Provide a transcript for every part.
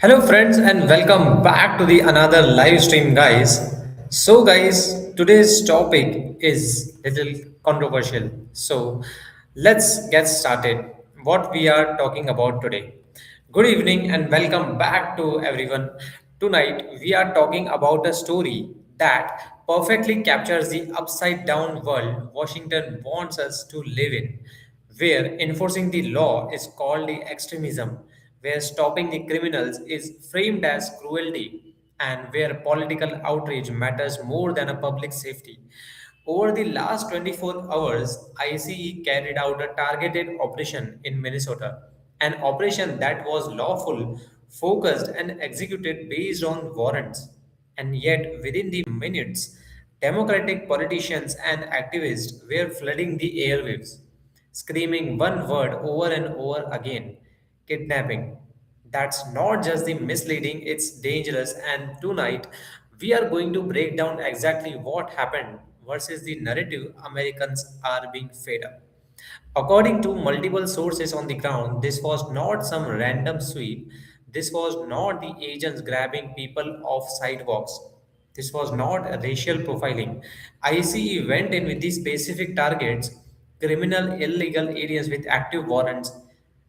Hello friends and welcome back to the another live stream guys. So guys, today's topic is little controversial. So let's get started. What we are talking about today. Good evening and welcome back to everyone. Tonight we are talking about a story that perfectly captures the upside down world Washington wants us to live in, where enforcing the law is called the extremism, where stopping the criminals is framed as cruelty, and where political outrage matters more than a public safety. Over the last 24 hours, ICE carried out a targeted operation in Minnesota, an operation that was lawful, focused, and executed based on warrants. And yet, within the minutes, Democratic politicians and activists were flooding the airwaves, screaming one word over and over again: kidnapping. That's not just the misleading, it's dangerous. And tonight, we are going to break down exactly what happened versus the narrative Americans are being fed up. According to multiple sources on the ground, this was not some random sweep. This was not the agents grabbing people off sidewalks. This was not a racial profiling. ICE went in with the specific targets: criminal illegal aliens with active warrants.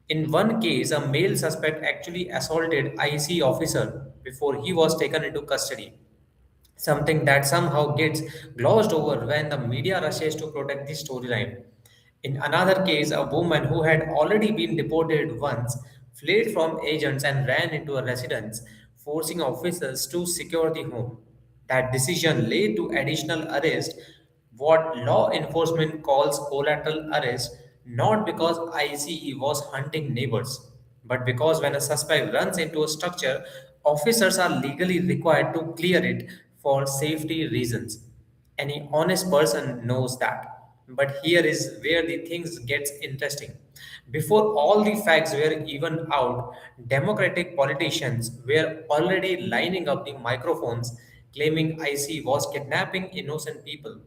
In one case, a male suspect actually assaulted IC officer before he was taken into custody, something that somehow gets glossed over when the media rushes to protect the storyline. In another case, a woman who had already been deported once fled from agents and ran into a residence, forcing officers to secure the home. That decision led to additional arrest, what law enforcement calls collateral arrest, not because ICE was hunting neighbors, but because when a suspect runs into a structure, officers are legally required to clear it for safety reasons. Any honest person knows that. But here is where the things gets interesting. Before all the facts were even out, Democratic politicians were already lining up the microphones claiming IC was kidnapping innocent people,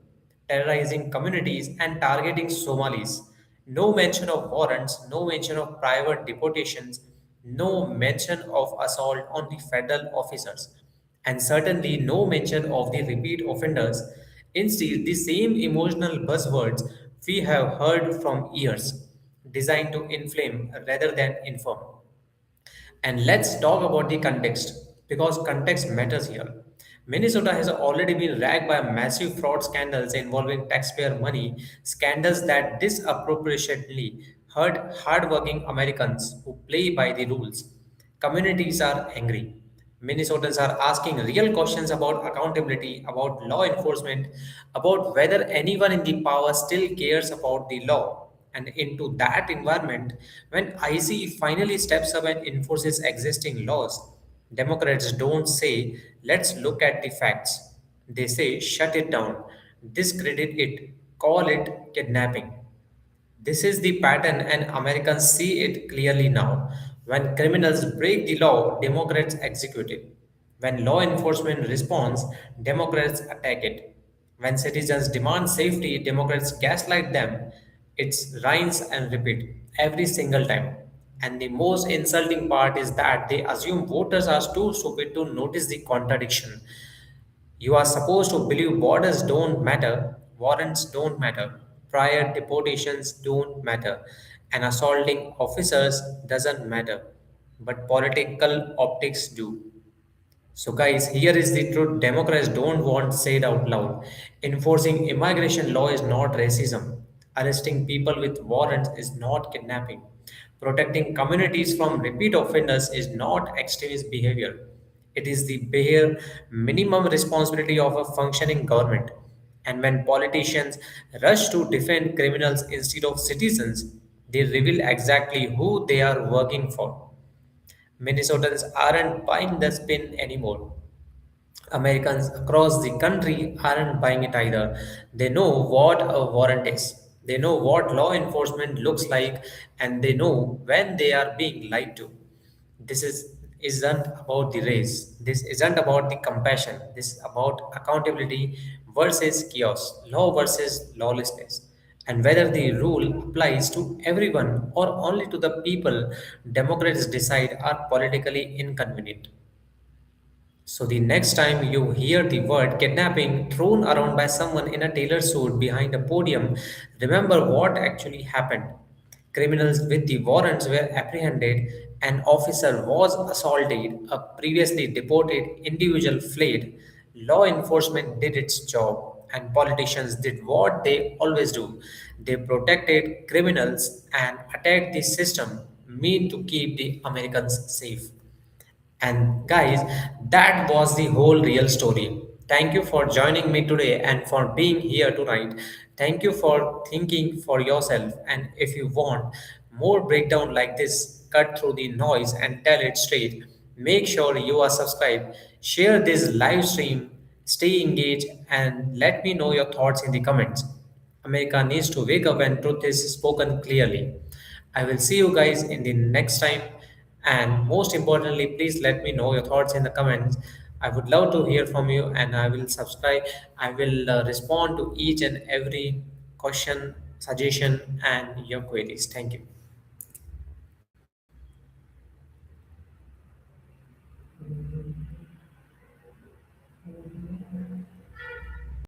terrorizing communities, and targeting Somalis. No mention of warrants, no mention of private deportations, no mention of assault on the federal officers, and certainly no mention of the repeat offenders. Instead, the same emotional buzzwords we have heard from years, designed to inflame rather than inform. And let's talk about the context because context matters here. Minnesota has already been racked by massive fraud scandals involving taxpayer money, scandals that disproportionately hurt hardworking Americans who play by the rules. Communities are angry. Minnesotans are asking real questions about accountability, about law enforcement, about whether anyone in the power still cares about the law. And into that environment, when ICE finally steps up and enforces existing laws, Democrats don't say, let's look at the facts. They say, shut it down, discredit it, call it kidnapping. This is the pattern, and Americans see it clearly now. When criminals break the law, Democrats execute it. When law enforcement responds, Democrats attack it. When citizens demand safety, Democrats gaslight them. It's rinse and repeat every single time. And the most insulting part is that they assume voters are too stupid to notice the contradiction. You are supposed to believe borders don't matter, warrants don't matter, prior deportations don't matter, and assaulting officers doesn't matter. But political optics do. So, guys, here is the truth Democrats don't want said out loud. Enforcing immigration law is not racism. Arresting people with warrants is not kidnapping. Protecting communities from repeat offenders is not extremist behavior. It is the bare minimum responsibility of a functioning government. And when politicians rush to defend criminals instead of citizens, they reveal exactly who they are working for. Minnesotans aren't buying the spin anymore. Americans across the country aren't buying it either. They know what a warrant is. They know what law enforcement looks like, and they know when they are being lied to. This isn't about the race. This isn't about the compassion. This is about accountability versus chaos, law versus lawlessness. and whether the rule applies to everyone or only to the people Democrats decide are politically inconvenient. So the next time you hear the word kidnapping thrown around by someone in a tailored suit behind a podium, remember what actually happened. Criminals with the warrants were apprehended, an officer was assaulted, a previously deported individual fled, law enforcement did its job, and politicians did what they always do. They protected criminals and attacked the system meant to keep the Americans safe. And guys, that was the whole real story. Thank you for joining me today and for being here tonight. Thank you for thinking for yourself. And if you want more breakdown like this, cut through the noise and tell it straight. Make sure you are subscribed. Share this live stream. Stay engaged and let me know your thoughts in the comments. America needs to wake up when truth is spoken clearly. I will see you guys in the next time. And most importantly, please let me know your thoughts in the comments. I would love to hear from you and I will subscribe. I will respond to each and every question, suggestion, and your queries. Thank you.